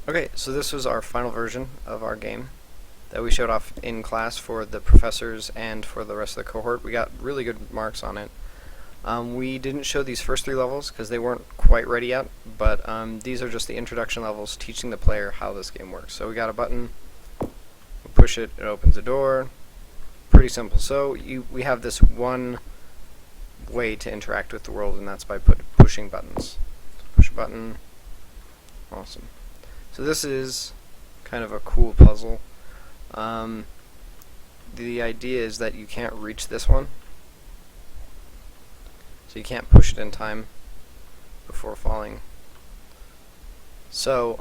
Okay, so this was our final version of our game that we showed off in class for the professors and for the rest of the cohort. We got really good marks on it. We didn't show these first 3 levels because they weren't quite ready yet, but these are just the introduction levels teaching the player how this game works. So we got a button, we push it, it opens a door. Pretty simple. So we have this one way to interact with the world, and that's by pushing buttons. So push a button. Awesome. So this is kind of a cool puzzle. The idea is that you can't reach this one, so you can't push it in time before falling. So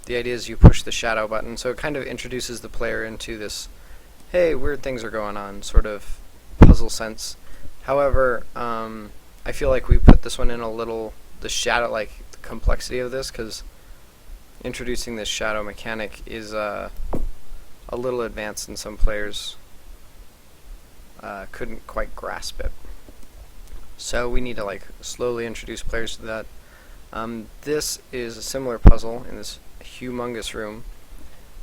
the idea is you push the shadow button, so it kind of introduces the player into this, hey, weird things are going on, sort of puzzle sense. However, I feel like we put this one in a little, the shadow, like the complexity of this, because introducing this shadow mechanic is a little advanced, and some players couldn't quite grasp it. So we need to like slowly introduce players to that. This is a similar puzzle in this humongous room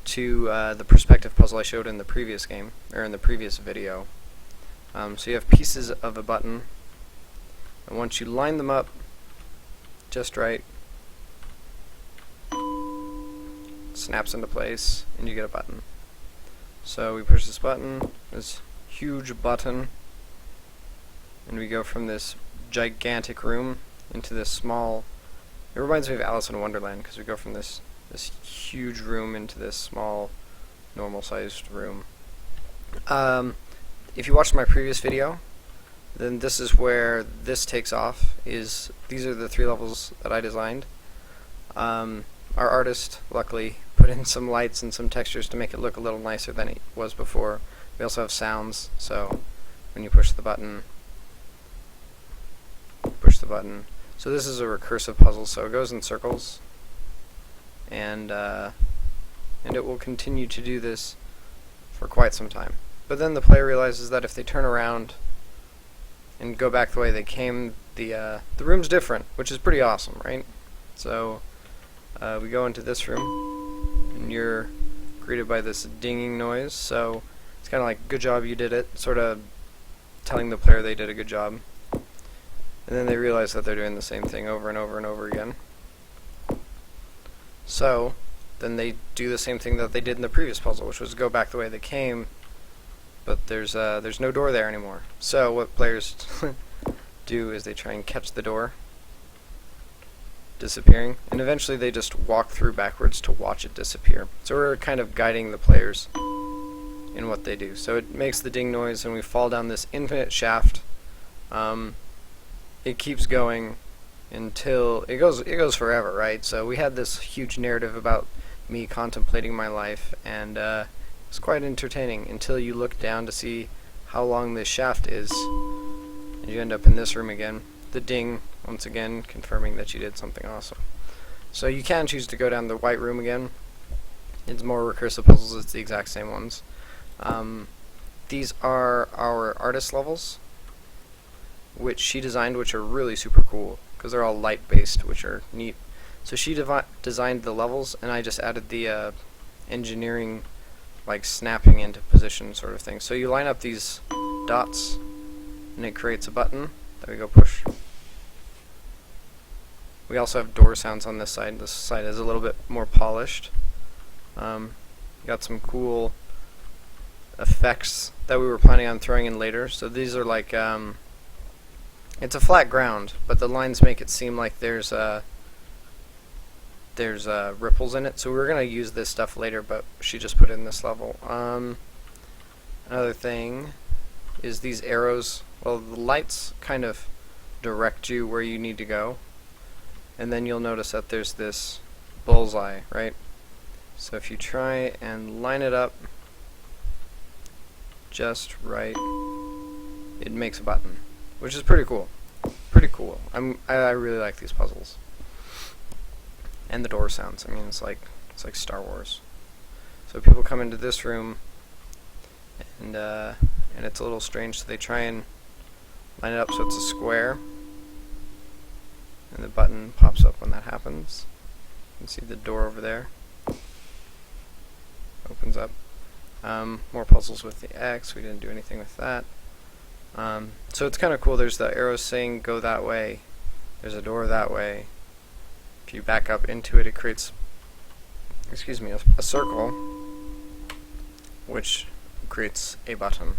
to the perspective puzzle I showed in the previous game, or in the previous video. So you have pieces of a button, and once you line them up just right, snaps into place, and you get a button. So we push this button, this huge button, and we go from this gigantic room into this small. It reminds me of Alice in Wonderland, because we go from this huge room into this small, normal-sized room. If you watched my previous video, then this is where this takes off. These are the 3 levels that I designed. Our artist, luckily, put in some lights and some textures to make it look a little nicer than it was before. We also have sounds, so when you push the button, So this is a recursive puzzle, so it goes in circles, and it will continue to do this for quite some time. But then the player realizes that if they turn around and go back the way they came, the room's different, which is pretty awesome, right? So we go into this room, and you're greeted by this dinging noise, so it's kind of like, good job, you did it, sort of telling the player they did a good job. And then they realize that they're doing the same thing over and over and over again. So then they do the same thing that they did in the previous puzzle, which was go back the way they came, but there's no door there anymore. So what players do is they try and catch the door disappearing, and eventually they just walk through backwards to watch it disappear. So we're kind of guiding the players in what they do. So it makes the ding noise, and we fall down this infinite shaft. It keeps going until it goes forever, right? So we had this huge narrative about me contemplating my life, and it's quite entertaining until you look down to see how long this shaft is, and you end up in this room again. The ding, once again, confirming that you did something awesome. So you can choose to go down the white room again. It's more recursive puzzles, it's the exact same ones. These are our artist levels, which she designed, which are really super cool, because they're all light-based, which are neat. So she designed the levels, and I just added the engineering, like snapping into position sort of thing. So you line up these dots, and it creates a button that we go push. We also have door sounds on this side. This side is a little bit more polished. Got some cool effects that we were planning on throwing in later. So these are like, it's a flat ground, but the lines make it seem like there's ripples in it. So we're gonna use this stuff later, but she just put it in this level. Another thing is these arrows. Well, the lights kind of direct you where you need to go, and then you'll notice that there's this bullseye, right? So if you try and line it up just right, it makes a button, which is pretty cool. Pretty cool. I really like these puzzles. And the door sounds. I mean, it's like Star Wars. So people come into this room, and it's a little strange. So they try and line it up so it's a square, and the button pops up when that happens. can see the door over there. Opens up. More puzzles with the X. We didn't do anything with that. So it's kind of cool. There's the arrows saying go that way. There's a door that way. If you back up into it, it creates, excuse me, a circle, which creates a button.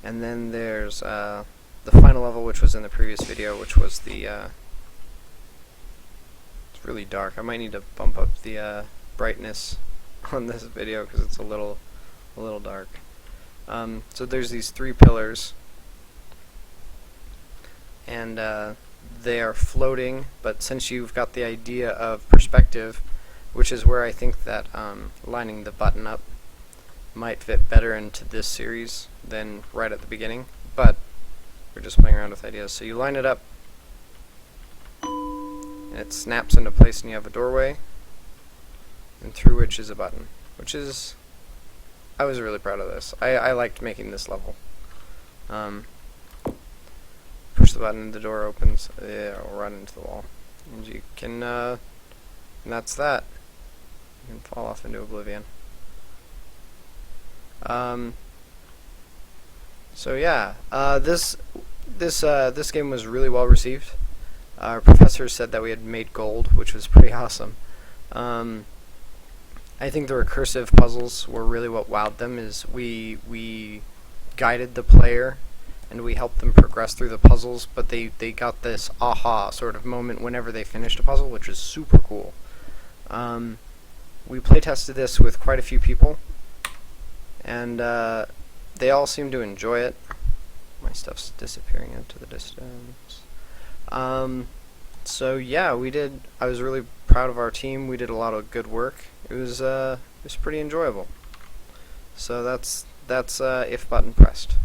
And then there's the final level, which was in the previous video, which was the it's really dark. I might need to bump up the brightness on this video because it's a little dark. So there's these 3 pillars, and they are floating, but since you've got the idea of perspective, which is where I think that lining the button up might fit better into this series than right at the beginning, but we're just playing around with ideas. So you line it up, and it snaps into place, and you have a doorway, and through which is a button, which is, I was really proud of this. I liked making this level. Push the button and the door opens. It'll run into the wall, and you can, and that's that. You can fall off into oblivion. So yeah, this game was really well received. Our professor said that we had made gold, which was pretty awesome. I think the recursive puzzles were really what wowed them. Is we guided the player and we helped them progress through the puzzles, but they got this aha sort of moment whenever they finished a puzzle, which is super cool. We playtested this with quite a few people, and they all seem to enjoy it. My stuff's disappearing into the distance. So yeah, I was really proud of our team. We did a lot of good work. It was pretty enjoyable. So that's if button pressed.